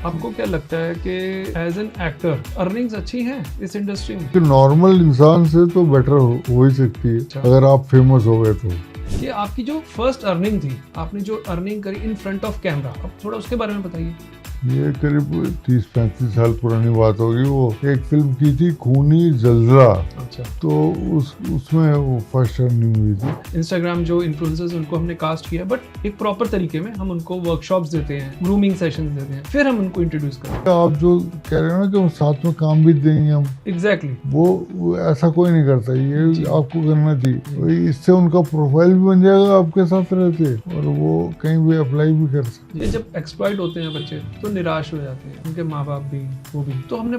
आपको क्या लगता है कि एज एन एक्टर अर्निंग्स अच्छी हैं इस इंडस्ट्री में? कि नॉर्मल इंसान से तो बेटर हो ही सकती है अगर आप फेमस हो गए तो। कि आपकी जो फर्स्ट अर्निंग थी, आपने जो अर्निंग करी इन फ्रंट ऑफ कैमरा, अब थोड़ा उसके बारे में बताइए। ये करीब 30-35 साल पुरानी बात होगी। वो एक फिल्म की थी खूनी जलजला। अच्छा। तो उसमें वो फर्स्ट अर्निंग हुई थी। इंस्टाग्राम जो इन्फ्लुएंसर्स उनको हमने कास्ट किया, बट एक प्रॉपर तरीके में हम उनको वर्कशॉप्स देते हैं, ग्रूमिंग सेशंस देते हैं, फिर हम उनको इंट्रोड्यूस करते हैं। आप जो कह रहे हो ना कि हम साथ में काम भी देंगे हम, एग्जैक्टली वो ऐसा कोई नहीं करता। ये आपको करना चाहिए। इससे उनका प्रोफाइल भी बन जाएगा आपके साथ रहते, और वो कहीं भी अप्लाई भी कर सकते। ये जब एक्सप्लॉइट होते हैं बच्चे तो निराश हो जाते हैं, उनके माँ बाप भी, वो भी। तो हमने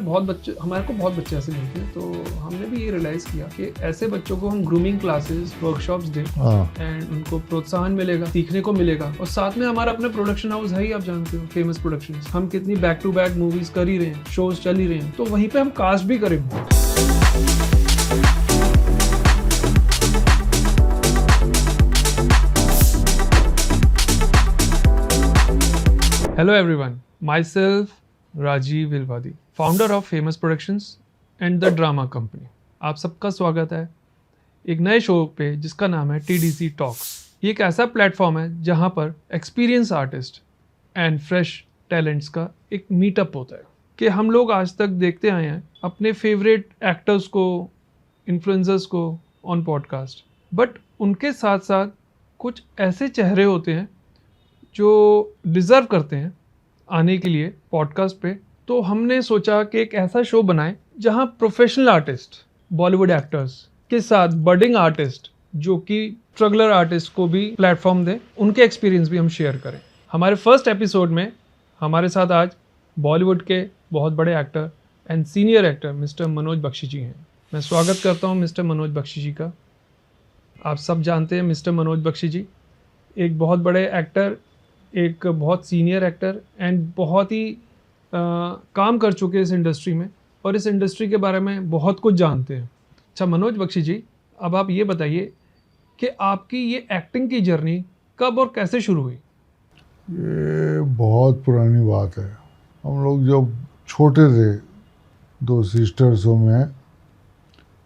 हमारे को बहुत बच्चे ऐसे मिलते हैं, तो हमने भी ये रियलाइज किया कि ऐसे बच्चों को हम ग्रूमिंग क्लासेस, वर्कशॉप्स दें एंड उनको प्रोत्साहन मिलेगा, सीखने को मिलेगा। और साथ में हमारा अपना प्रोडक्शन हाउस है ही, आप जानते हो, फेमस प्रोडक्शंस। हम कितनी बैक टू बैक मूवीज कर ही रहे हैं, शोज चल ही रहे हैं, तो वहीं पे हम कास्ट भी करेंगे। Hello everyone, myself Rajiv Vilvadi, founder of famous productions and the drama company. आप सबका स्वागत है एक नए शो पे जिसका नाम है TDC टॉक्स। ये एक ऐसा प्लेटफॉर्म है जहाँ पर experience artist and fresh talents का एक मीटअप होता है। कि हम लोग आज तक देखते आए हैं अपने फेवरेट एक्टर्स को, इन्फ्लुएंसर्स को ऑन पॉडकास्ट, बट उनके साथ साथ कुछ ऐसे चेहरे होते हैं जो डिज़र्व करते हैं आने के लिए पॉडकास्ट पे। तो हमने सोचा कि एक ऐसा शो बनाएं जहां प्रोफेशनल आर्टिस्ट, बॉलीवुड एक्टर्स के साथ बडिंग आर्टिस्ट जो कि स्ट्रगलर आर्टिस्ट को भी प्लेटफॉर्म दें, उनके एक्सपीरियंस भी हम शेयर करें। हमारे फर्स्ट एपिसोड में हमारे साथ आज बॉलीवुड के बहुत बड़े actor and senior actor mister Manoj Bakshi ji हैं। मैं स्वागत करता हूँ मिस्टर मनोज बख्शी जी का। आप सब जानते हैं मिस्टर मनोज बख्शी जी एक बहुत बड़े एक्टर, एक बहुत सीनियर एक्टर एंड बहुत ही काम कर चुके हैं इस इंडस्ट्री में, और इस इंडस्ट्री के बारे में बहुत कुछ जानते हैं। अच्छा मनोज बख्शी जी, अब आप ये बताइए कि आपकी ये एक्टिंग की जर्नी कब और कैसे शुरू हुई? ये बहुत पुरानी बात है। हम लोग जब छोटे थे, 2 सिस्टर्सों में,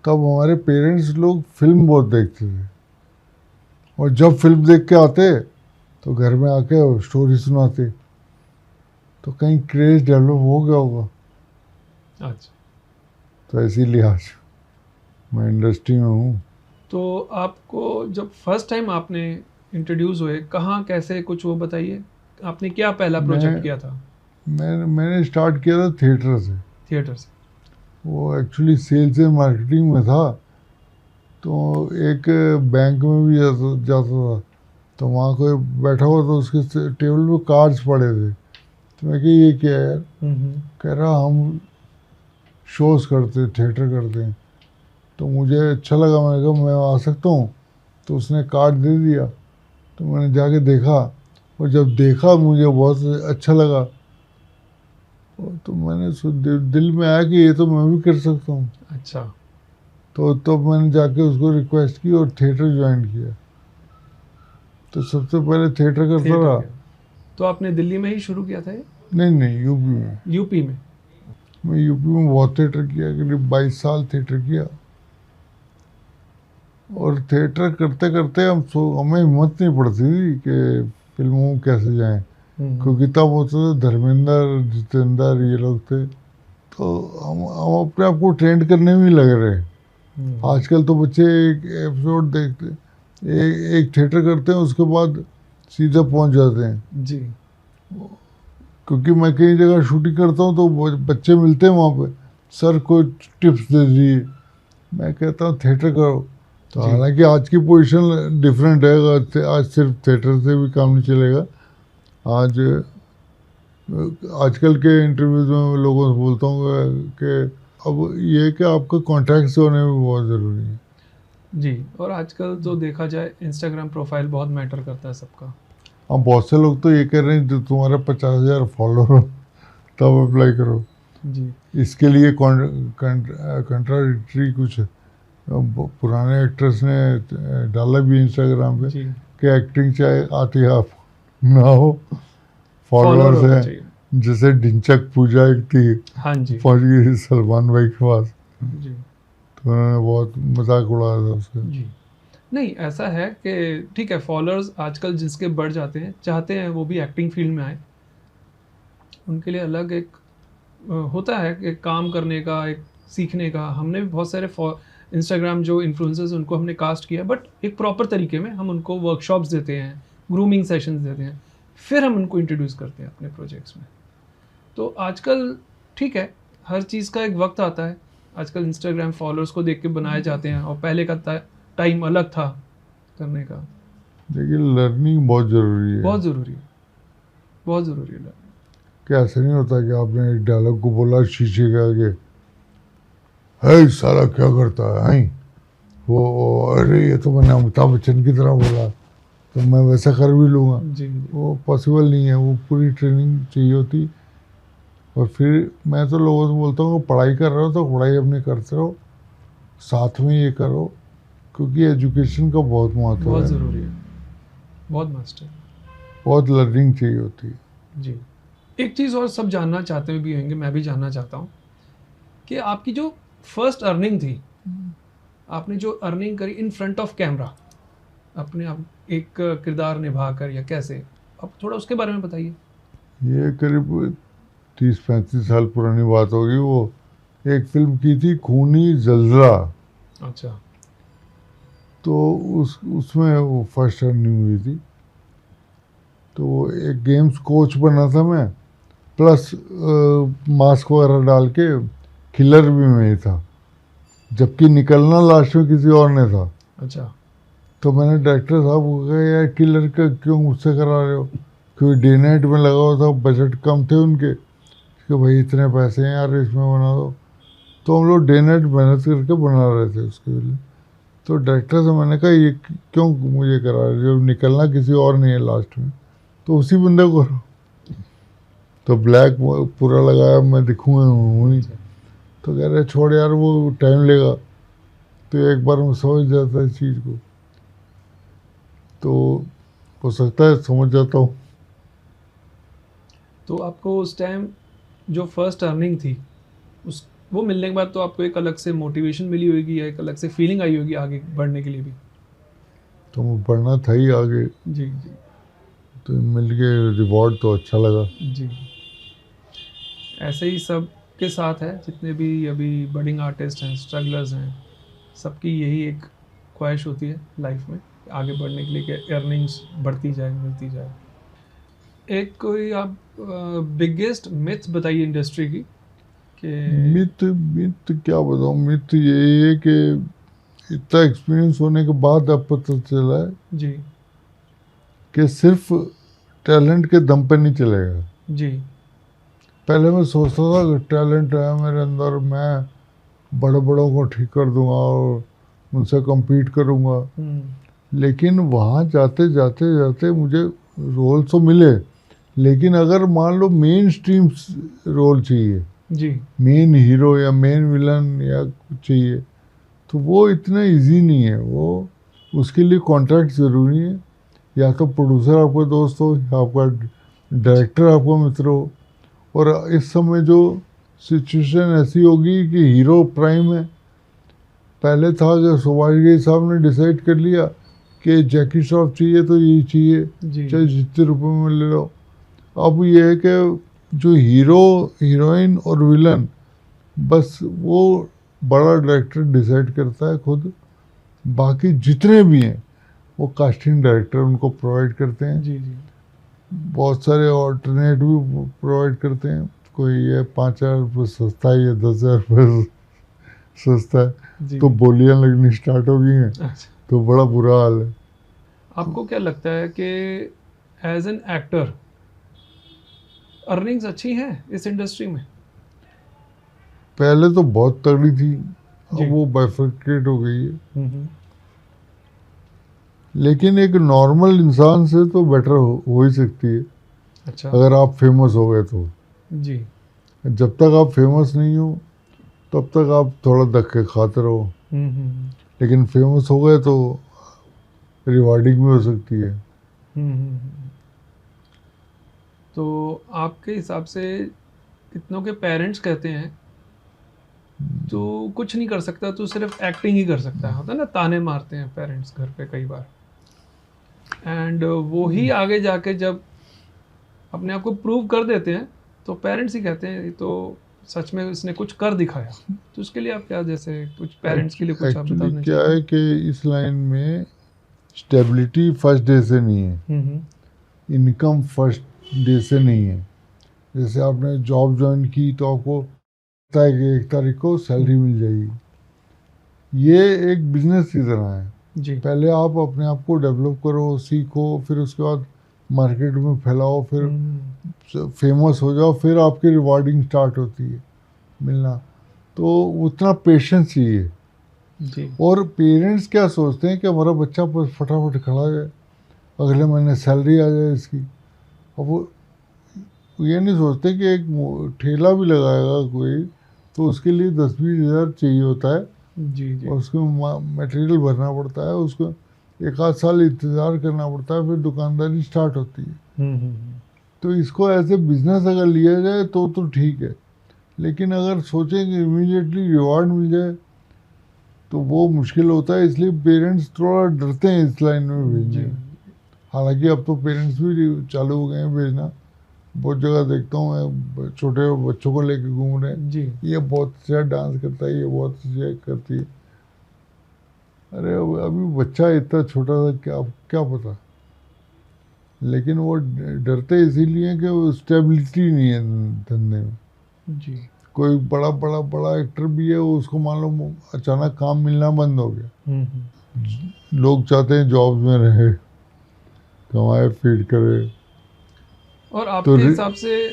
तब हमारे पेरेंट्स लोग फिल्म बहुत देखते थे, और जब फिल्म देख के आते तो घर में आके स्टोरी सुनाते। तो कहीं क्रेज डेवलप हो गया होगा। अच्छा, तो इसीलिए आज मैं इंडस्ट्री में हूँ। तो आपको जब फर्स्ट टाइम आपने इंट्रोड्यूस हुए, कहाँ, कैसे, कुछ वो बताइए। आपने क्या पहला प्रोजेक्ट किया था? मैंने स्टार्ट किया था थिएटर से। थिएटर से? वो एक्चुअली सेल्स एंड मार्केटिंग में था। तो एक बैंक में भी जाता था, तो वहाँ कोई बैठा हुआ तो उसके टेबल पे कार्ड्स पड़े थे। तो मैं कि ये क्या है यार? कह रहा हम शोज़ करते, थिएटर करते हैं। तो मुझे अच्छा लगा, मैंने कहा मैं आ सकता हूँ। तो उसने कार्ड दे दिया, तो मैंने जाके देखा, और जब देखा मुझे बहुत अच्छा लगा। तो मैंने दिल में आया कि ये तो मैं भी कर सकता हूँ। अच्छा। तो मैंने जाके उसको रिक्वेस्ट की और थिएटर ज्वाइन किया। तो सबसे पहले थिएटर करता रहा। तो आपने दिल्ली में ही शुरू किया था ये? नहीं, यूपी में। यूपी में? मैं यूपी में बहुत थिएटर किया, करीब 22 साल थिएटर किया। और थिएटर करते करते हमें हिम्मत नहीं पड़ती थी कि फिल्मों में कैसे जाएं, क्योंकि तब होते थे धर्मेंद्र, जितेंद्र, ये लोग थे। तो हम अपने आप को ट्रेंड करने में लग रहे। आजकल तो बच्चे एक एपिसोड देखते, एक थिएटर करते हैं, उसके बाद सीधे पहुंच जाते हैं जी। क्योंकि मैं कई जगह शूटिंग करता हूँ तो बच्चे मिलते हैं वहाँ पे, सर कोई टिप्स दे दीजिए। मैं कहता हूँ थिएटर करो। तो हालांकि आज की पोजीशन डिफरेंट है, आज सिर्फ थिएटर से भी काम नहीं चलेगा। आजकल के इंटरव्यूज में मैं लोगों से बोलता हूँ कि अब ये है कि आपका कॉन्टैक्ट होने में बहुत ज़रूरी है। जी, और आजकल तो देखा जाए इंस्टाग्राम प्रोफाइल बहुत मैटर करता है सबका। अब बहुत से लोग तो ये कह रहे हैं जो तुम्हारा 50,000 फॉलोअर हो तब अप्लाई करो। जी। इसके लिए कंट्राडिक्टरी कुछ पुराने एक्टर्स ने डाला भी इंस्टाग्राम पे कि एक्टिंग चाहे आती आप ना हो, फॉलोअर्स है जैसे ढिंचक पूजा एक थी, हाँ जी पहुंच गई सलमान भाई के पास, जी तो उन्होंने बहुत मजाक उड़ाया था उसका। जी। नहीं, ऐसा है कि ठीक है, फॉलोअर्स आजकल जिसके बढ़ जाते हैं, चाहते हैं वो भी एक्टिंग फील्ड में आए। उनके लिए अलग एक होता है कि काम करने का, एक सीखने का। हमने भी बहुत सारे इंस्टाग्राम जो इन्फ्लुएंसर्स उनको हमने कास्ट किया, बट एक प्रॉपर तरीके में हम उनको वर्कशॉप्स देते हैं, ग्रूमिंग सेशंस देते हैं, फिर हम उनको इंट्रोड्यूस करते हैं अपने प्रोजेक्ट्स में। तो आजकल ठीक है, हर चीज़ का एक वक्त आता है। आजकल इंस्टाग्राम फॉलोअर्स को देख के बनाए जाते हैं, और पहले का टाइम अलग था करने का। लेकिन लर्निंग बहुत ज़रूरी है। बहुत ज़रूरी है, बहुत ज़रूरी है। कि ऐसा नहीं होता कि आपने एक डायलॉग को बोला शीशे के आगे, है साला क्या करता है, हैं? वो अरे ये तो मैंने अमिताभ बच्चन की तरह बोला, तो मैं वैसा कर भी लूँगा। जी जी वो पॉसिबल नहीं है, वो पूरी ट्रेनिंग चाहिए होती। और फिर मैं तो लोगों से बोलता हूँ पढ़ाई कर रहे हो तो पढ़ाई अपनी करते रहो, साथ में ये करो, क्योंकि एजुकेशन का बहुत महत्व बहुत है, ज़रूरी है, बहुत मस्ट है। बहुत लर्निंग चाहिए होती है। जी, एक चीज़ और सब जानना चाहते भी होंगे, मैं भी जानना चाहता हूँ कि आपकी जो फर्स्ट अर्निंग थी, आपने जो अर्निंग करी इन फ्रंट ऑफ कैमरा, अपने आप एक किरदार निभा कर, या कैसे, आप थोड़ा उसके बारे में बताइए। ये करीब 30-35 साल पुरानी बात होगी। वो एक फिल्म की थी खूनी जलजला, अच्छा तो उसमें वो फर्स्ट अर्निंग हुई थी। तो एक गेम्स कोच बना था मैं, प्लस मास्क वगैरह डाल के किलर भी मैं ही था, जबकि निकलना लास्ट में किसी और ने था। अच्छा तो मैंने डायरेक्टर साहब को कहा यार किलर का क्यों मुझसे करा रहे हो, क्योंकि डे नाइट में लगा हुआ था, बजट कम थे उनके, कि भाई इतने पैसे हैं यार इसमें बना दो। तो हम लोग डे नाइट मेहनत करके बना रहे थे उसके लिए। तो डायरेक्टर से मैंने कहा ये क्यों मुझे करा रहे हो, जब निकलना किसी और नहीं है लास्ट में, तो उसी बंदे को करो। तो ब्लैक पूरा लगाया, मैं दिखूँगा नहीं। तो कह रहे छोड़ यार वो टाइम लेगा, तो एक बार में समझ जाता है इस चीज़ को, तो हो सकता है समझ जाता हूँ। तो आपको उस टाइम जो फर्स्ट अर्निंग थी, उस वो मिलने के बाद तो आपको एक अलग से मोटिवेशन मिली होगी, या एक अलग से फीलिंग आई होगी आगे बढ़ने के लिए भी। तो वो पढ़ना था ही आगे, जी जी तो मिल के रिवॉर्ड तो अच्छा लगा। जी। ऐसे ही सब के साथ है, जितने भी अभी बडिंग आर्टिस्ट हैं, स्ट्रगलर्स हैं, सबकी यही एक ख्वाहिश होती है लाइफ में आगे बढ़ने के लिए कि अर्निंग्स बढ़ती जाए, मिलती जाए। एक कोई आप बिगेस्ट मिथ बताइए इंडस्ट्री की कि मिथ मिथ क्या बताऊँ, मिथ यही है कि इतना एक्सपीरियंस होने के बाद अब पता चला है जी कि सिर्फ टैलेंट के दम पे नहीं चलेगा। जी पहले मैं सोचता था कि टैलेंट है मेरे अंदर, मैं बड़े बड़ों को ठीक कर दूंगा और उनसे compete करूंगा। लेकिन वहाँ जाते जाते जाते मुझे रोल तो मिले, लेकिन अगर मान लो मेन स्ट्रीम रोल चाहिए, जी मेन हीरो या मेन विलन या कुछ चाहिए, तो वो इतना इजी नहीं है। वो उसके लिए कॉन्ट्रैक्ट ज़रूरी है, या तो प्रोड्यूसर आपका दोस्त हो, या आपका डायरेक्टर आपका मित्र हो। और इस समय जो सिचुएशन ऐसी होगी कि हीरो प्राइम है। पहले था कि सुभाष घई साहब ने डिसाइड कर लिया कि जैकी श्रॉफ चाहिए तो यही चाहिए, जी चाहे जितने रुपए में ले लो। अब ये है कि जो हीरो हीरोइन और विलन, बस वो बड़ा डायरेक्टर डिसाइड करता है खुद, बाकी जितने भी हैं वो कास्टिंग डायरेक्टर उनको प्रोवाइड करते हैं। जी जी बहुत सारे ऑल्टरनेट भी प्रोवाइड करते हैं, कोई ये 5,000 रुपये सस्ता है, ये 10,000 रुपये सस्ता है। जी। तो बोलियां लगनी स्टार्ट हो गई हैं, अच्छा, तो बड़ा बुरा हाल है। आपको क्या लगता है कि एज एन एक्टर अर्निंग्स अच्छी हैं इस इंडस्ट्री में? पहले तो बहुत तगड़ी थी, जी। अब वो बाइफरकेट हो गई है। हम्म। लेकिन एक नॉर्मल इंसान से तो बेटर हो ही सकती है, अच्छा अगर आप फेमस हो गए तो। जी जब तक आप फेमस नहीं हो तब तक आप थोड़ा धक्के खाते रहो, हम्म। लेकिन फेमस हो गए तो रिवार्डिंग भी हो सकती है। हम्म। तो आपके हिसाब से कितनों के पेरेंट्स कहते हैं तो कुछ नहीं कर सकता, तो सिर्फ एक्टिंग ही कर सकता है, होता है ना, ताने मारते हैं पेरेंट्स घर पे कई बार, एंड वो ही आगे जाके जब अपने आप को प्रूव कर देते हैं तो पेरेंट्स ही कहते हैं ये तो सच में इसने कुछ कर दिखाया। तो उसके लिए आप क्या, जैसे कुछ पेरेंट्स के लिए कुछ आप बता एक्चुअली देना क्या चाहिए? है कि इस लाइन में स्टेबिलिटी फर्स्ट डे से नहीं है, हम्म, इनकम फर्स्ट डे से नहीं है। जैसे आपने जॉब ज्वाइन की तो आपको पता है कि 1 तारीख को सैलरी मिल जाएगी। ये एक बिजनेस की तरह है। जी। पहले आप अपने आप को डेवलप करो, सीखो, फिर उसके बाद मार्केट में फैलाओ, फिर फेमस हो जाओ, फिर आपकी रिवार्डिंग स्टार्ट होती है मिलना। तो उतना पेशेंस चाहिए। जी। और पेरेंट्स क्या सोचते हैं कि हमारा बच्चा बस फटाफट खड़ा हो जाए, अगले महीने सैलरी आ जाए इसकी। अब वो ये नहीं सोचते कि एक ठेला भी लगाएगा कोई तो उसके लिए 10-20 हज़ार चाहिए होता है, जी। जी। और उसको मटेरियल भरना पड़ता है, उसको 1 आध साल इंतज़ार करना पड़ता है, फिर दुकानदारी स्टार्ट होती है। तो इसको ऐसे बिजनेस अगर लिया जाए तो ठीक है, लेकिन अगर सोचें कि इमीडिएटली रिवॉर्ड मिल जाए तो वो मुश्किल होता है। इसलिए पेरेंट्स थोड़ा डरते हैं इस लाइन में भेजने जी। में। हालांकि अब तो पेरेंट्स भी चालू हो गए हैं भेजना। बहुत जगह देखता हूँ मैं, छोटे बच्चों को लेके घूम रहे हैं, जी। ये बहुत अच्छा डांस करता है, ये बहुत अच्छा करती है। अरे अभी बच्चा इतना छोटा सा, क्या क्या पता। लेकिन वो डरते इसीलिए कि वो स्टेबिलिटी नहीं है धंधे में। जी। कोई बड़ा बड़ा बड़ा एक्टर भी है, उसको मान लो अचानक काम मिलना बंद हो गया। लोग चाहते हैं जॉब्स में रहे, कमाए, फीड करे। और तो आपके हिसाब से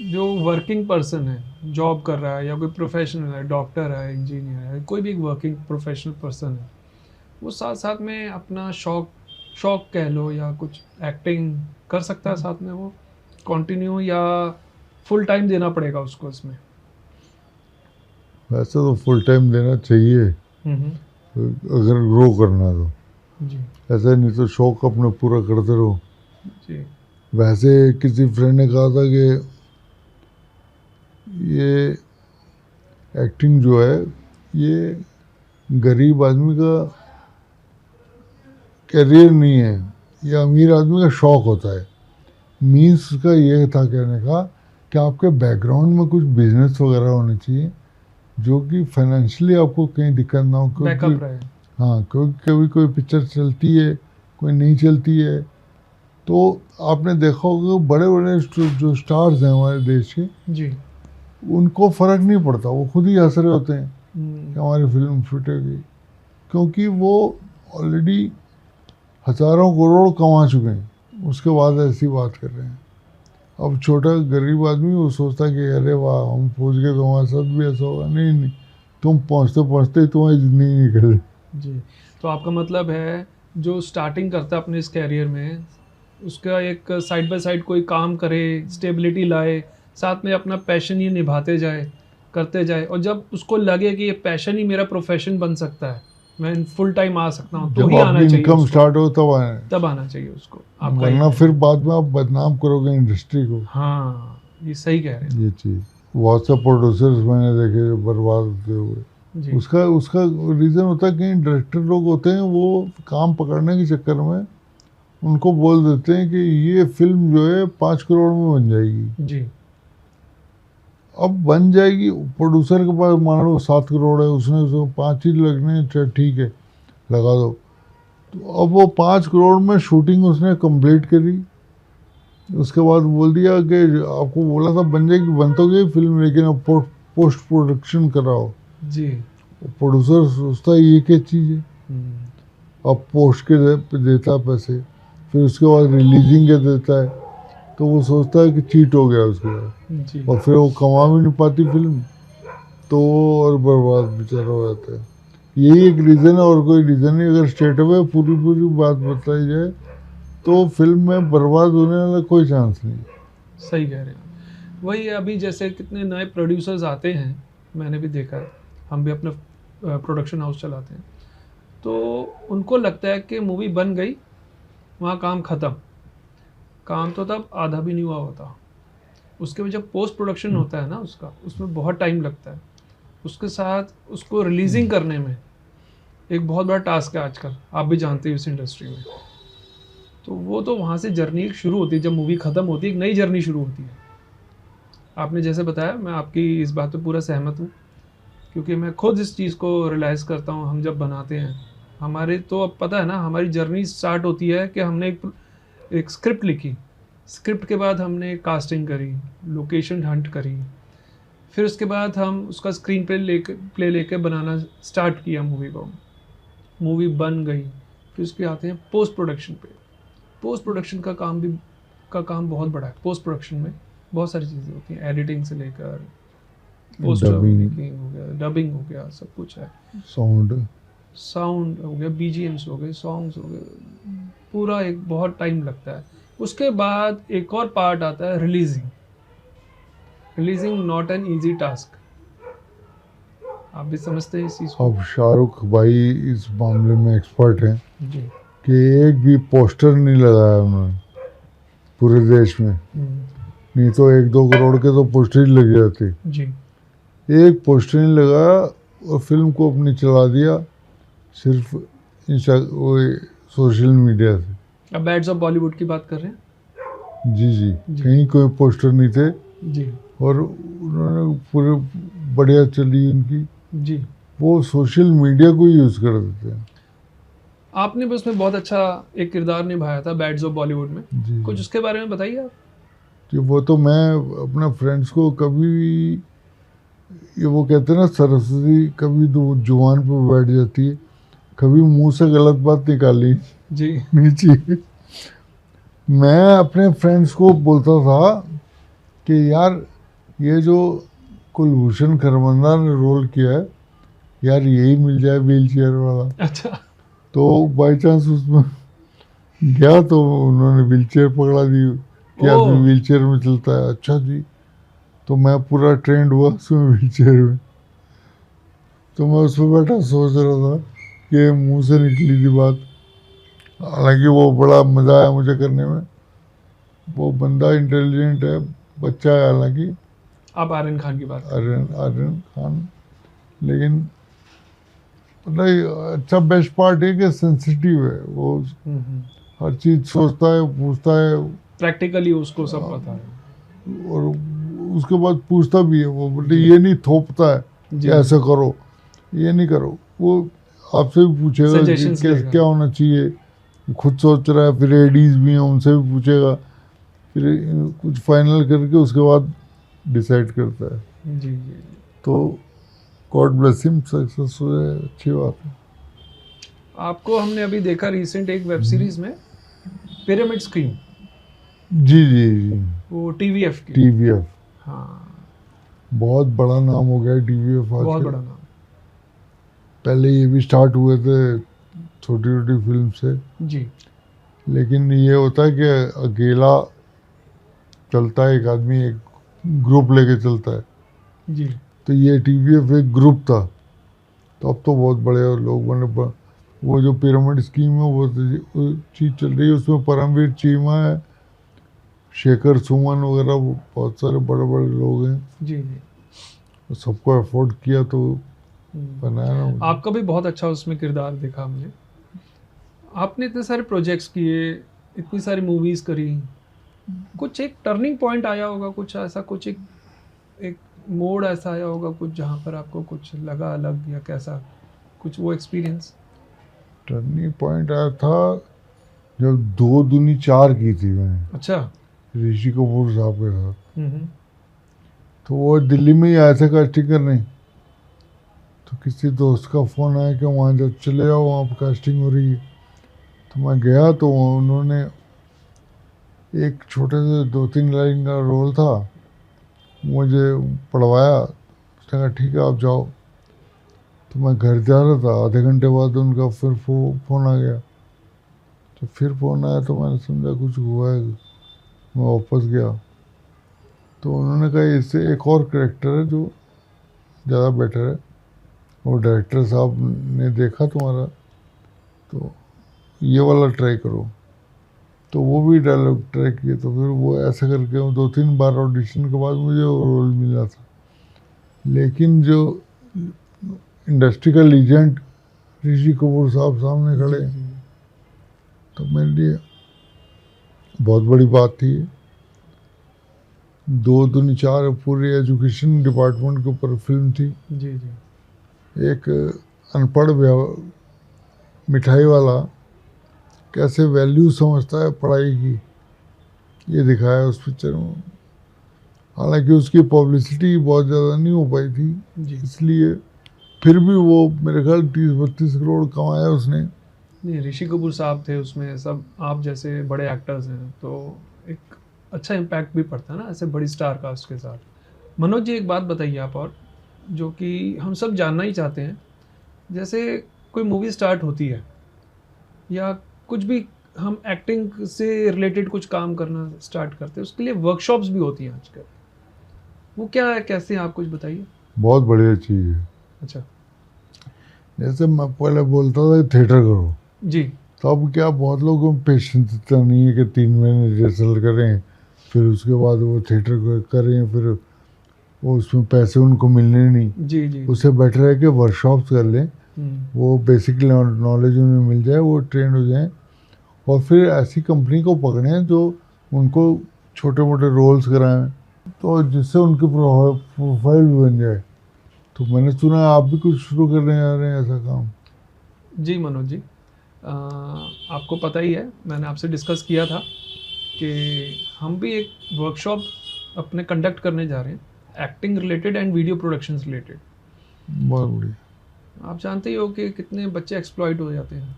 जो वर्किंग पर्सन है, जॉब कर रहा है, या कोई प्रोफेशनल है, डॉक्टर है, इंजीनियर है, कोई भी एक वर्किंग प्रोफेशनल पर्सन है, वो साथ साथ में अपना शौक शौक कह लो या कुछ एक्टिंग कर सकता है साथ में, वो कंटिन्यू, या फुल टाइम देना पड़ेगा उसको इसमें? वैसे तो फुल टाइम देना चाहिए हम्म। अगर ग्रो करना तो। जी। ऐसा नहीं तो शौक अपना पूरा करते रहो। जी। वैसे किसी फ्रेंड ने कहा था कि ये एक्टिंग जो है ये गरीब आदमी का करियर नहीं है, ये अमीर आदमी का शौक होता है। मीन्स उसका ये था कहने का कि आपके बैकग्राउंड में कुछ बिजनेस वगैरह होने चाहिए जो कि फाइनेंशियली आपको कहीं दिक्कत ना हो। बैकअप क्योंकि रहे। हाँ, क्योंकि कभी कोई पिक्चर चलती है, कोई नहीं चलती है। तो आपने देखा होगा बड़े बड़े जो स्टार्स हैं हमारे देश के, जी। उनको फ़र्क नहीं पड़ता, वो खुद ही हंस रहे होते हैं कि हमारी फिल्म फूटेगी, क्योंकि वो ऑलरेडी हज़ारों करोड़ कमा चुके हैं, उसके बाद ऐसी बात कर रहे हैं। अब छोटा गरीब आदमी वो सोचता है कि अरे वाह हम पहुँच गए तो हमारे साथ भी ऐसा होगा। नहीं नहीं, तुम पहुँचते पहुँचते ही तुम्हारी ज़िंदगी निकल जाए। जी। तो आपका मतलब है जो स्टार्टिंग करता है अपने इस कैरियर में, उसका एक साइड बाय साइड कोई काम करे, स्टेबिलिटी लाए, साथ में अपना पैशन ही निभाते जाए, करते जाए, और जब उसको लगे कि ये पैशन ही मेरा प्रोफेशन बन सकता है, मैं फुल टाइम आ सकता हूँ, तो जब ही आना आपकी चाहिए इनकम उसको। स्टार्ट हो तब आए, तब आना चाहिए उसको, आपका वरना ये फिर कहना बाद में आप बदनाम करोगे इंडस्ट्री को। है। हाँ, ये सही कह रहे हैं। ये चीज़ बहुत से प्रोड्यूसर्स मैंने देखे जो बर्बाद होते हुए। जी। उसका उसका रीज़न होता है कि डायरेक्टर लोग होते हैं वो काम पकड़ने के चक्कर में उनको बोल देते हैं कि ये फिल्म जो है 5 करोड़ में बन जाएगी। जी। अब बन जाएगी, प्रोड्यूसर के पास मान लो 7 करोड़ है, उसने उसको 5 ही लगने, चल ठीक है लगा दो। तो अब वो 5 करोड़ में शूटिंग उसने कंप्लीट करी, उसके बाद बोल दिया कि आपको बोला था बन जाएगी, बन तो गई फिल्म, लेकिन अब पोस्ट प्रोडक्शन कराओ। जी। प्रोड्यूसर सोचता है ये क्या चीज़ है, अब पोस्ट के देता है पैसे, फिर उसके बाद रिलीजिंग के देता है, तो वो सोचता है कि चीट हो गया उसके बाद, जी। और फिर वो कमा भी नहीं पाती फिल्म, तो वो और बर्बाद बेचारा हो जाता है। यही एक रीज़न है और कोई रीज़न नहीं। अगर स्ट्रेट अवे पूरी पूरी बात बताई जाए तो फिल्म में बर्बाद होने वाला कोई चांस नहीं। सही कह रहे हैं। वही है, अभी जैसे कितने नए प्रोड्यूसर्स आते हैं, मैंने भी देखा है, हम भी अपना प्रोडक्शन हाउस चलाते हैं, तो उनको लगता है कि मूवी बन गई, वहाँ काम ख़त्म, काम तो तब आधा भी नहीं हुआ होता, उसके बाद जब पोस्ट प्रोडक्शन होता है ना उसका, उसमें बहुत टाइम लगता है, उसके साथ उसको रिलीजिंग करने में एक बहुत बड़ा टास्क है आजकल, आप भी जानते हो इस इंडस्ट्री में। तो वो तो वहाँ से जर्नी शुरू होती है, जब मूवी ख़त्म होती है एक नई जर्नी शुरू होती है। आपने जैसे बताया, मैं आपकी इस बात पे पूरा सहमत हूँ, क्योंकि मैं खुद इस चीज़ को रियलाइज़ करता हूँ। हम जब बनाते हैं, हमारे तो अब पता है ना, हमारी जर्नी स्टार्ट होती है कि हमने एक स्क्रिप्ट लिखी, स्क्रिप्ट के बाद हमने कास्टिंग करी, लोकेशन हंट करी, फिर उसके बाद हम उसका स्क्रीन प्ले लेके बनाना स्टार्ट किया मूवी को, मूवी बन गई। फिर उसके आते हैं पोस्ट प्रोडक्शन पे। पोस्ट प्रोडक्शन का काम बहुत बड़ा है। पोस्ट प्रोडक्शन में बहुत सारी चीज़ें होती हैं, एडिटिंग से लेकर पोस्टर मेकिंग हो गया, डबिंग हो गया, सब कुछ है। साउंड हो गया, बीजीएम्स हो गए, सॉन्ग्स हो गए, पूरा एक बहुत टाइम लगता है। उसके बाद एक और पार्ट आता है releasing. Releasing not an easy task, आप भी समझते हैं इस चीज़ को। अब शाहरुख भाई इस मामले में एक्सपर्ट हैं जी। कि एक भी पोस्टर नहीं लगाया उन्होंने पूरे देश में, नहीं तो 1-2 करोड़ के तो पोस्टर ही लग जाते। जी। एक पोस्टर नहीं लगाया और फिल्म को अपनी चला दिया सिर्फ वो सोशल मीडिया से। अब बैड्स ऑफ बॉलीवुड की बात कर रहे हैं। जी जी, जी। कहीं कोई पोस्टर नहीं थे जी। और उन्होंने पूरे बढ़िया चली उनकी। जी। वो सोशल मीडिया को ही यूज़ कर देते हैं। आपने भी उसमें बहुत अच्छा एक किरदार निभाया था बैड्स ऑफ बॉलीवुड में, जी कुछ उसके बारे में बताइए आप। कि वो तो मैं अपने फ्रेंड्स को कभी भी, ये वो कहते हैं ना सरस्वती कभी तो जुबान पे बैठ जाती है, कभी मुंह से गलत बात निकाली जी। नहीं चाहिए। मैं अपने फ्रेंड्स को बोलता था कि यार ये जो कुलभूषण खरबंदा ने रोल किया है, यार यही मिल जाए व्हील चेयर वाला। अच्छा। तो बाई चांस उसमें गया तो उन्होंने व्हील चेयर पकड़ा दी कि आदमी व्हील चेयर में चलता है। अच्छा जी, तो मैं पूरा ट्रेंड हुआ उसमें व्हील चेयर में। तो मैं उसमें बैठा सोच रहा था कि मुंह से निकली थी बात, हालांकि वो बड़ा मज़ा आया मुझे करने में। वो बंदा इंटेलिजेंट है, बच्चा है हालांकि, आप आर्यन खान की बात। आर्यन खान, लेकिन मतलब अच्छा बेस्ट पार्ट है कि सेंसिटिव है वो, हर चीज़ सोचता है, पूछता है, प्रैक्टिकली उसको सब पता है, और उसके बाद पूछता भी है वो, बोलते ये नहीं थोपता है कि ऐसा करो, ये नहीं करो। वो आपसे भी पूछेगा कि क्या होना चाहिए, खुद सोच रहा है, फिर एडीज भी हैं उनसे भी पूछेगा, फिर कुछ फाइनल करके उसके बाद डिसाइड करता है। जी। तो गॉड ब्लेस हिम, सक्सेस हुए, अच्छी बात है। आपको हमने अभी देखा रिसेंट एक वेब सीरीज में, पिरामिड स्कीम। जी जी जी, वो टीवीएफ की। टीवीएफ, हाँ, बहुत बड़ा नाम हो गया टीवीएफ आजकल। बहुत बड़ा नाम। पहले ये भी स्टार्ट हुए थे छोटी छोटी फिल्म से जी। लेकिन ये होता है कि अकेला चलता है, एक आदमी एक ग्रुप लेके चलता है। जी। तो ये टीवीएफ एक ग्रुप था, तो अब तो बहुत बड़े लोग बने। वो जो पिरामिड स्कीम है वो चीज़ चल रही है, उसमें परमवीर चीमा है, शेखर सुमन वगैरह, बहुत सारे बड़े बड़े लोग हैं। जी। जी। तो सबको अफोर्ड किया तो बनाया ना मुझे। आपका भी बहुत अच्छा उसमें किरदार दिखा मुझे। आपने इतने सारे प्रोजेक्ट्स किए, इतनी सारी मूवीज़ करी, कुछ एक टर्निंग पॉइंट आया होगा, कुछ ऐसा, कुछ एक मोड़ ऐसा आया होगा कुछ, जहाँ पर आपको कुछ लगा अलग या कैसा कुछ, वो एक्सपीरियंस। टर्निंग पॉइंट आया था जब 2 दूनी 4 की थी मैंने। अच्छा। ऋषि कपूर साहब के साथ। तो वो दिल्ली में ही आया था कास्टिंग करने, तो किसी दोस्त का फ़ोन आया कि वहाँ जब चले जाओ, वहाँ पर कास्टिंग हो रही है। तो मैं गया, तो उन्होंने एक छोटे से 2-3 लाइन का रोल था, मुझे पढ़वाया। उसने कहा ठीक है आप जाओ। तो मैं घर जा रहा था, आधे घंटे बाद उनका फिर फ़ोन आ गया। तो फिर फ़ोन आया तो मैंने समझा कुछ हुआ है, मैं वापस गया। तो उन्होंने कहा इससे एक और कैरेक्टर है जो ज़्यादा बेटर है, और डायरेक्टर साहब ने देखा तुम्हारा, तो ये वाला ट्राई करो। तो वो भी डायलॉग ट्रैक किए, तो फिर वो ऐसा करके 2-3 बार ऑडिशन के बाद मुझे वो रोल मिला था। लेकिन जो इंडस्ट्री का लीजेंड ऋषि कपूर साहब सामने खड़े हैं, तो मेरे लिए बहुत बड़ी बात थी। 2 दूनी 4 पूरी एजुकेशन डिपार्टमेंट के ऊपर फिल्म थी। जी जी एक अनपढ़ मिठाई वाला कैसे वैल्यू समझता है पढ़ाई की, ये दिखाया उस पिक्चर में। हालांकि उसकी पब्लिसिटी बहुत ज़्यादा नहीं हो पाई थी, जी। इसलिए फिर भी वो मेरे ख्याल 30-32 करोड़ कमाया उसने। नहीं, ऋषि कपूर साहब थे उसमें, सब आप जैसे बड़े एक्टर्स हैं, तो एक अच्छा इम्पैक्ट भी पड़ता है ना ऐसे बड़ी स्टार कास्ट के साथ। मनोज जी, एक बात बताइए आप, और जो कि हम सब जानना ही चाहते हैं, जैसे कोई मूवी स्टार्ट होती है या कुछ भी हम एक्टिंग से रिलेटेड कुछ काम करना स्टार्ट करते हैं, उसके लिए वर्कशॉप्स भी होती हैं आजकल, वो क्या है, कैसे हैं, आप कुछ बताइए। बहुत बढ़िया चीज़ है। अच्छा। जैसे मैं पहले बोलता था थिएटर करो, जी तो अब क्या बहुत लोगों में पेशेंस इतना नहीं है कि 3 महीने रिहर्सल करें, फिर उसके बाद वो थिएटर करें, फिर वो उसमें पैसे उनको मिलने नहीं। जी जी। उससे बेटर है कि वर्कशॉप्स कर लें, वो बेसिक नॉलेज उन्हें मिल जाए, वो ट्रेंड हो जाए, और फिर ऐसी कंपनी को पकड़ें जो उनको छोटे मोटे रोल्स कराएं, तो जिससे उनकी प्रोफाइल भी बन जाए। तो मैंने सुना आप भी कुछ शुरू करने जा रहे हैं ऐसा काम। जी मनोज जी, आपको पता ही है, मैंने आपसे डिस्कस किया था कि हम भी एक वर्कशॉप अपने कंडक्ट करने जा रहे हैं, acting related and video productions related. बहुत बढ़िया। आप जानते ही हो कि कितने बच्चे एक्सप्लॉइट हो जाते हैं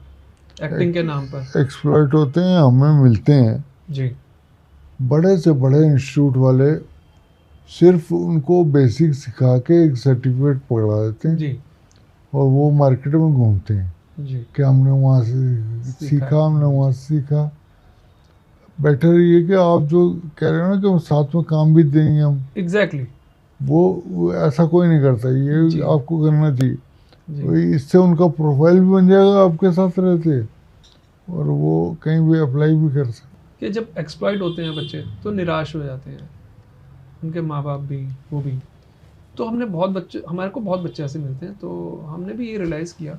एक्टिंग के नाम पर। एक्सप्लॉइट होते हैं, हमें मिलते हैं जी बड़े से बड़े इंस्टीट्यूट वाले, सिर्फ उनको बेसिक सिखा के एक सर्टिफिकेट पकड़ा देते हैं, जी और वो मार्केट में घूमते हैं जी। कि हमने वहाँ से सीखा, हमने वहाँ से सीखा। बेटर ये कि आप जो कह रहे हो ना कि हम साथ में काम भी देंगे हम, एग्जैक्टली। वो ऐसा कोई नहीं करता, ये जी। आपको करना चाहिए। जी तो इससे उनका प्रोफाइल भी बन जाएगा आपके साथ रहते, और वो कहीं भी अप्लाई भी कर सकते। कि जब एक्सप्लॉइट होते हैं बच्चे तो निराश हो जाते हैं, उनके माँ बाप भी, वो भी। तो हमने बहुत बच्चे, हमारे को बहुत बच्चे ऐसे मिलते हैं, तो हमने भी ये रियलाइज़ किया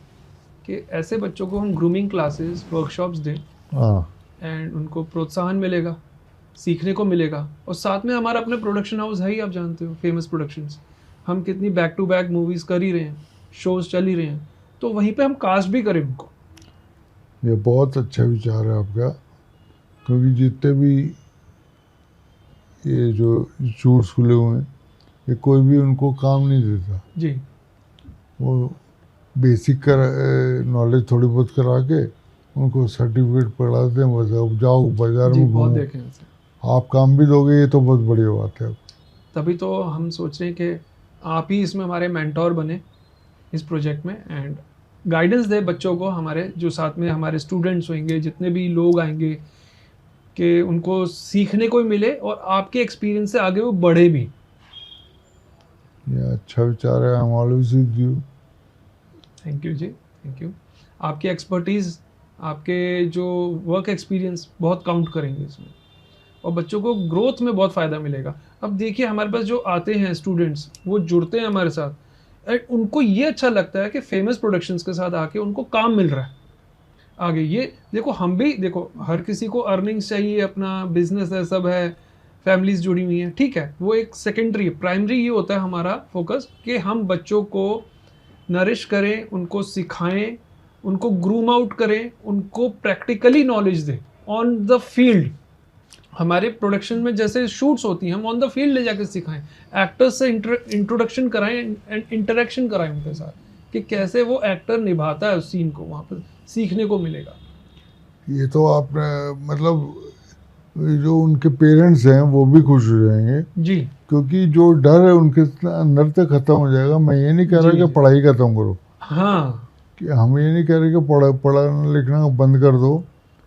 कि ऐसे बच्चों को हम ग्रूमिंग क्लासेस, वर्कशॉप्स दें, हाँ, एंड उनको प्रोत्साहन मिलेगा, सीखने को मिलेगा। और साथ में हमारा अपना प्रोडक्शन हाउस है ही, आप जानते हो, फेमस प्रोडक्शंस। हम कितनी बैक टू बैक मूवीज़ कर ही रहे हैं, शोज़ चल ही रहे हैं, तो वहीं पे हम कास्ट भी करें उनको। ये बहुत अच्छा विचार है आपका, क्योंकि जितने भी ये जो इंस्टीट्यूट्स खुले हुए हैं, ये कोई भी उनको काम नहीं देता। जी वो बेसिक का नॉलेज थोड़ी बहुत करा के उनको सर्टिफिकेट पकड़ा देते हैं, बस अब जाओ बाजार जी, में बहुत घूमो। देखे हैं ऐसे। आप काम भी दोगे, ये तो बहुत बढ़िया बात है। तभी तो हम सोच रहे हैं कि आप ही इसमें हमारे मेंटोर बने इस प्रोजेक्ट में, एंड गाइडेंस दे बच्चों को, हमारे जो साथ में हमारे स्टूडेंट्स होंगे, जितने भी लोग आएंगे, कि उनको सीखने को भी मिले और आपके एक्सपीरियंस से आगे वो बढ़े भी। ये अच्छा विचार है। I am always with you. Thank you जी, थैंक यू। आपकी एक्सपर्टीज़, आपके जो वर्क एक्सपीरियंस बहुत काउंट करेंगे इसमें, और बच्चों को ग्रोथ में बहुत फ़ायदा मिलेगा। अब देखिए, हमारे पास जो आते हैं स्टूडेंट्स, वो जुड़ते हैं हमारे साथ, एंड उनको ये अच्छा लगता है कि फेमस प्रोडक्शंस के साथ आके उनको काम मिल रहा है आगे। ये देखो, हम भी देखो, हर किसी को अर्निंग्स चाहिए, अपना बिजनेस है, सब है, फैमिलीज जुड़ी हुई हैं, ठीक है, वो एक सेकेंडरी है। प्राइमरी ये होता है हमारा फोकस कि हम बच्चों को नरिश करें, उनको सिखाएं, उनको ग्रूम आउट करें, उनको प्रैक्टिकली नॉलेज दें ऑन द फील्ड। हमारे प्रोडक्शन में जैसे शूट्स होती हैं, हम ऑन द फील्ड ले जाकर सिखाएं, एक्टर्स से इंट्रोडक्शन कराएं एंड इंटरेक्शन कराएं उनके साथ, कि कैसे वो एक्टर निभाता है उस सीन को, वहाँ पर सीखने को मिलेगा। ये तो आपने मतलब जो उनके पेरेंट्स हैं वो भी खुश हो जाएंगे जी क्योंकि जो डर है उनके अंदर से खत्म हो जाएगा। मैं ये नहीं कह रहा कि पढ़ाई खत्म करो, हाँ कि हम ये नहीं कह रहे कि पढ़ना लिखना बंद कर दो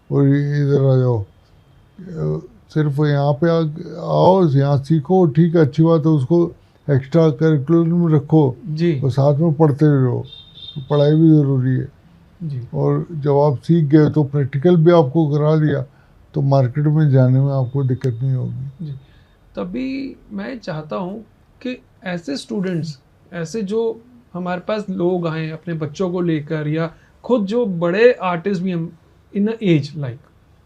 और इधर आ जाओ। सिर्फ यहाँ पे आओ, यहाँ सीखो, ठीक है, अच्छी बात है, उसको एक्स्ट्रा करिकुलम में रखो जी और साथ में पढ़ते रहो। तो पढ़ाई भी ज़रूरी है। जी और जब आप सीख गए तो प्रैक्टिकल भी आपको करा दिया तो मार्केट में जाने में आपको दिक्कत नहीं होगी। जी। तभी मैं चाहता हूँ कि ऐसे स्टूडेंट्स, ऐसे जो हमारे पास लोग आए अपने बच्चों को लेकर, या खुद जो बड़े आर्टिस्ट भी हम इन एज लाइक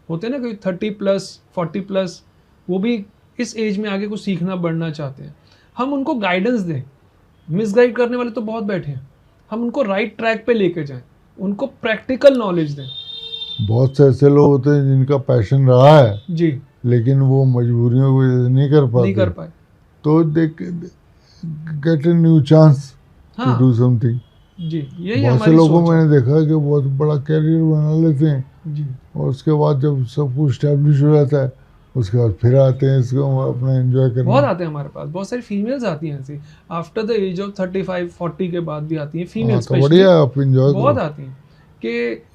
होते हैं ना, कोई 30+ 40+, वो भी इस एज में आगे कुछ सीखना बढ़ना चाहते हैं, हम उनको गाइडेंस दें। मिसगाइड करने वाले तो बहुत बैठे हैं, हम उनको राइट ट्रैक पे लेके जाएं, उनको प्रैक्टिकल नॉलेज दें। बहुत से ऐसे लोग होते हैं जिनका पैशन रहा है जी। लेकिन वो मजबूरियों की वजह से नहीं कर पाए, तो they get a new chance to हाँ डू समथिंग। जी, यही बहुत से हमारी लोगों सोच को है। मैंने देखा कि बहुत बड़ा कैरियर बना लेते हैं जी। और उसके बाद जब सब कुछ स्टैब्लिश हो जाता है उसके बाद फिर आते हैं इसको अपना एंजॉय बहुत करने। आते हैं हमारे पास, बहुत सारी फीमेल्स आती हैं ऐसी आफ्टर द एज ऑफ 35-40 के बाद भी आती हैं हाँ फीमेल्स, तो बढ़िया है, आप एंजॉय बहुत करो। आती हैं कि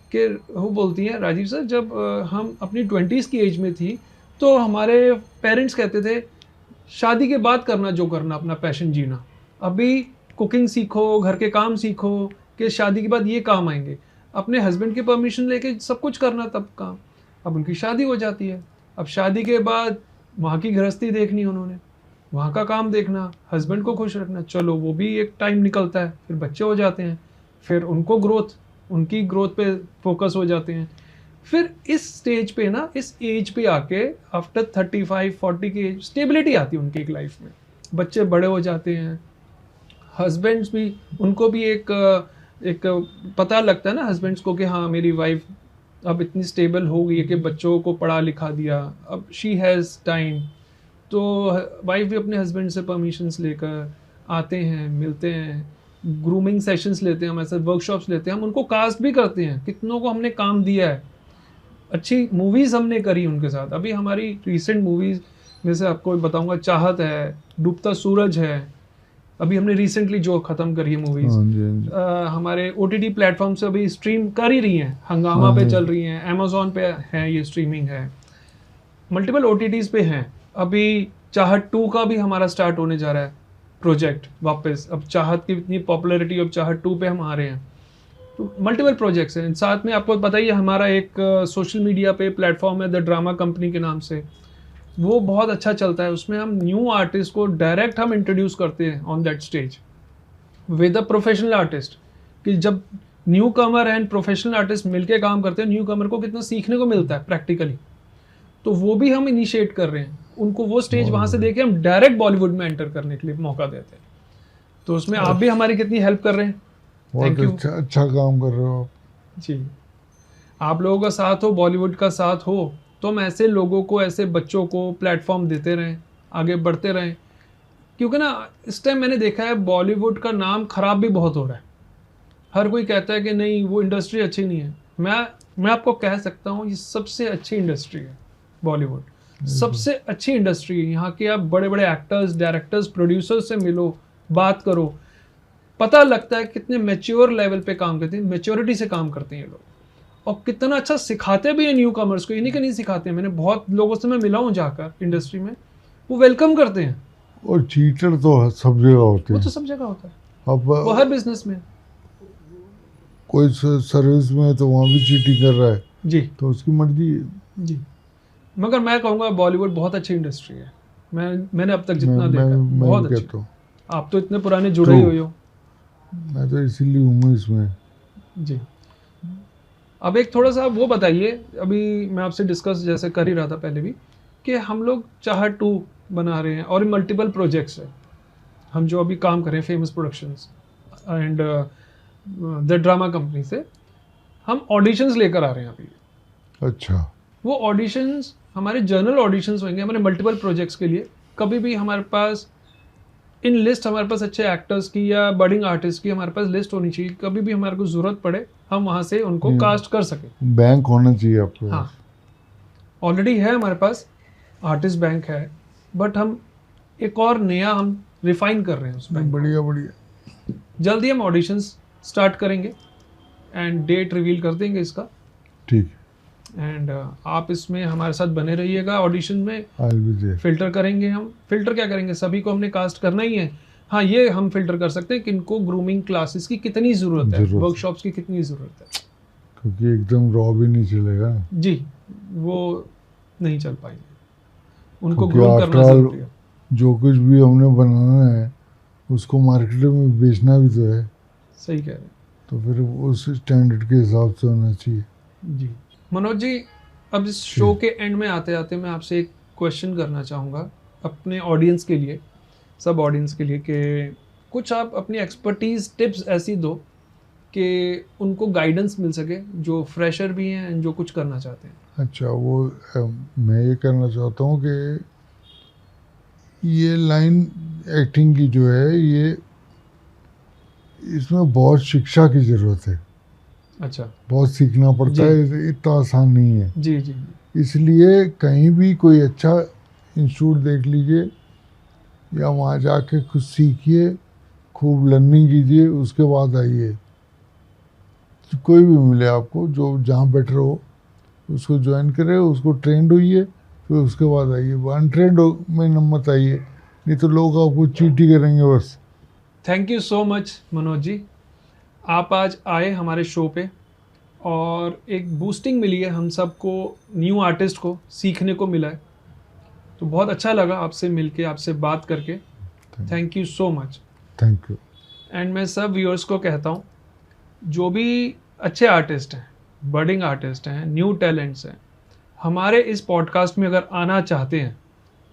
वो बोलती हैं, राजीव सर जब हम अपनी 20s की एज में थी तो हमारे पेरेंट्स कहते थे शादी के बाद करना जो करना, अपना पैशन जीना, अभी कुकिंग सीखो, घर के काम सीखो, कि शादी के बाद ये काम आएंगे, अपने हस्बैंड की परमिशन लेके सब कुछ करना तब काम। अब उनकी शादी हो जाती है, अब शादी के बाद वहाँ की गृहस्थी देखनी उन्होंने, वहाँ का काम देखना, हस्बैंड को खुश रखना, चलो वो भी एक टाइम निकलता है, फिर बच्चे हो जाते हैं, फिर उनको उनकी ग्रोथ पे फोकस हो जाते हैं। फिर इस स्टेज पे ना, इस एज पे आके आफ्टर 35-40 की एज स्टेबिलिटी आती है उनकी एक लाइफ में, बच्चे बड़े हो जाते हैं, हस्बैंड्स भी, उनको भी एक पता लगता है ना हस्बैंड्स को कि हाँ मेरी वाइफ अब इतनी स्टेबल हो गई है कि बच्चों को पढ़ा लिखा दिया, अब शी हैज़ टाइम। तो वाइफ भी अपने हस्बैंड से परमिशंस लेकर आते हैं, मिलते हैं, ग्रूमिंग सेशंस लेते हैं, हमारे साथ वर्कशॉप्स लेते हैं, हम उनको कास्ट भी करते हैं, कितनों को हमने काम दिया है, अच्छी मूवीज़ हमने करी उनके साथ। अभी हमारी रिसेंट मूवीज़ में से आपको बताऊंगा, चाहत है, डूबता सूरज है, अभी हमने रिसेंटली जो ख़त्म करी है मूवीज़, हाँ जी, हाँ जी। हमारे OTT प्लेटफॉर्म से अभी स्ट्रीम कर ही रही हैं, हंगामा हाँ पे जी। चल रही हैं, अमेजोन पे है, ये स्ट्रीमिंग है, मल्टीपल OTTs पे हैं। अभी चाहत 2 का भी हमारा स्टार्ट होने जा रहा है प्रोजेक्ट वापस, अब चाहत की इतनी पॉपुलैरिटी, अब चाहत 2 पे हम आ रहे हैं, तो मल्टीपल प्रोजेक्ट्स हैं। साथ में आपको पता ही है हमारा एक सोशल मीडिया पे प्लेटफॉर्म है द ड्रामा कंपनी के नाम से, वो बहुत अच्छा चलता है, उसमें हम न्यू आर्टिस्ट को डायरेक्ट हम इंट्रोड्यूस करते हैं on that stage with a professional artist, कि जब new Qamar and professional artist मिलके काम करते हैं, न्यू कमर को कितना सीखने को मिलता है प्रैक्टिकली, तो वो भी हम इनिशिएट कर रहे हैं, उनको वो स्टेज वहाँ से देके हम डायरेक्ट बॉलीवुड में एंटर करने के लिए मौका देते हैं। तो उसमें आप भी हमारी कितनी हेल्प कर रहे हैं, थैंक यू बहुत अच्छा काम कर रहे हो आप। जी। आप लोगों का साथ हो, बॉलीवुड का साथ हो, तो हम ऐसे लोगों को, ऐसे बच्चों को प्लेटफॉर्म देते रहें, आगे बढ़ते रहें, क्योंकि ना इस टाइम मैंने देखा है बॉलीवुड का नाम खराब भी बहुत हो रहा है, हर कोई कहता है कि नहीं वो इंडस्ट्री अच्छी नहीं है। मैं आपको कह सकता हूँ ये सबसे अच्छी इंडस्ट्री है बॉलीवुड, सबसे अच्छी इंडस्ट्री है। यहाँ के आप बड़े बड़े एक्टर्स, डायरेक्टर्स, प्रोड्यूसर्स से मिलो, बात करो, पता लगता है कितने मैच्योर लेवल पे काम करते हैं, मैच्योरिटी से काम करते हैं ये लोग, और कितना अच्छा सिखाते भी हैं न्यू कमर्स को, इन्हीं के नहीं सिखाते हैं। मैंने बहुत लोगों से मैं मिला हूँ जाकर इंडस्ट्री में, वो वेलकम करते हैं। और चीटर तो सब जगह होते वो हैं। तो सब जगह होता है, अब वो हर बिजनेस में। कोई सर्विस में है तो वहाँ भी चीटिंग कर रहा है, जी तो उसकी मर्जी है। जी। मगर मैं कहूँगा बॉलीवुड बहुत अच्छी इंडस्ट्री है, मैंने अब तक जितना देखा मैं बहुत भी अच्छी। कहता हूँ, आप तो इतने पुराने जुड़े ही True. हुए हो। मैं तो इसीलिए हूँ इसमें। जी। अब एक थोड़ा सा वो बताइए, अभी मैं आपसे डिस्कस जैसे कर ही रहा था पहले भी, कि हम लोग चाहत 2 बना रहे हैं और मल्टीपल प्रोजेक्ट्स है, हम जो अभी काम कर रहे हैं famous productions and the drama company से, हम ऑडिशंस लेकर आ रहे हैं अभी। अच्छा, वो ऑडिशंस हमारे जर्नल ऑडिशंस होंगे हमारे मल्टीपल प्रोजेक्ट्स के लिए। कभी भी हमारे पास इन लिस्ट, हमारे पास अच्छे एक्टर्स की या बडिंग आर्टिस्ट की हमारे पास लिस्ट होनी चाहिए, कभी भी हमारे को ज़रूरत पड़े हम वहाँ से उनको कास्ट कर सकें। बैंक होना चाहिए आपके हाँ, पास। ऑलरेडी है हमारे पास आर्टिस्ट बैंक है, बट हम एक और नया हम रिफाइन कर रहे हैं उस बैंक। बढ़िया बढ़िया। जल्दी हम ऑडिशंस स्टार्ट करेंगे एंड डेट रिवील कर देंगे इसका, ठीक, एंड आप इसमें हमारे साथ बने रहिएगा। ऑडिशन में I will be there. Filter करेंगे हम, फिल्टर क्या करेंगे, सभी को हमने कास्ट करना ही है। हाँ, ये हम फिल्टर कर सकते हैं कि इनको ग्रूमिंग क्लासेस की कितनी ज़रूरत है, वर्कशॉप्स की कितनी ज़रूरत है, क्योंकि एकदम रॉ भी नहीं चलेगा। जी। वो नहीं चल पाएंगे, उनको क्योंकि ग्रो करना after all, जरूरी है। जो कुछ भी हमने बनाना है उसको मार्केट में बेचना भी तो है, सही कह रहे हैं तो फिर उस स्टैंडर्ड के हिसाब से होना चाहिए। जी। मनोज जी, अब इस शो के एंड में आते आते मैं आपसे एक क्वेश्चन करना चाहूँगा अपने ऑडियंस के लिए, सब ऑडियंस के लिए, कि कुछ आप अपनी एक्सपर्टीज टिप्स ऐसी दो कि उनको गाइडेंस मिल सके, जो फ्रेशर भी हैं एंड जो कुछ करना चाहते हैं। अच्छा, वो मैं ये कहना चाहता हूँ कि ये लाइन एक्टिंग की जो है, ये इसमें बहुत शिक्षा की ज़रूरत है, अच्छा। बहुत सीखना पड़ता जी। है, इतना आसान नहीं है। जी जी। इसलिए कहीं भी कोई अच्छा इंस्टीट्यूट देख लीजिए या वहाँ जाके कुछ सीखिए, खूब लर्निंग कीजिए, उसके बाद आइए। कोई भी मिले आपको जो जहाँ बेटर हो उसको ज्वाइन करें, उसको ट्रेंड होइए, फिर उसके बाद आइए। अनट्रेंड में न मत आइए, नहीं तो लोग आपको चीटी करेंगे बस। Thank you so much Manoj ji, आप आज आए हमारे शो पे और एक बूस्टिंग मिली है हम सबको, न्यू आर्टिस्ट को सीखने को मिला है, तो बहुत अच्छा लगा आपसे मिलके, आपसे बात करके। Thank you so much. Thank you. And मैं सब व्यूअर्स को कहता हूँ, जो भी अच्छे आर्टिस्ट हैं, बर्डिंग आर्टिस्ट हैं, न्यू टैलेंट्स हैं, हमारे इस पॉडकास्ट में अगर आना चाहते हैं,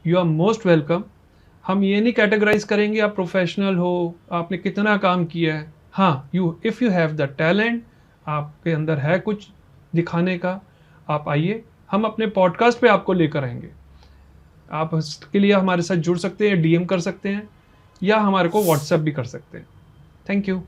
यू आर मोस्ट वेलकम। हम ये नहीं कैटेगराइज करेंगे आप प्रोफेशनल हो, आपने कितना काम किया है। हाँ, if you have the talent, आपके अंदर है कुछ दिखाने का, आप आइए, हम अपने पॉडकास्ट पे आपको लेकर आएंगे। आप इसके लिए हमारे साथ जुड़ सकते हैं, डीएम कर सकते हैं या हमारे को व्हाट्सएप भी कर सकते हैं। Thank you.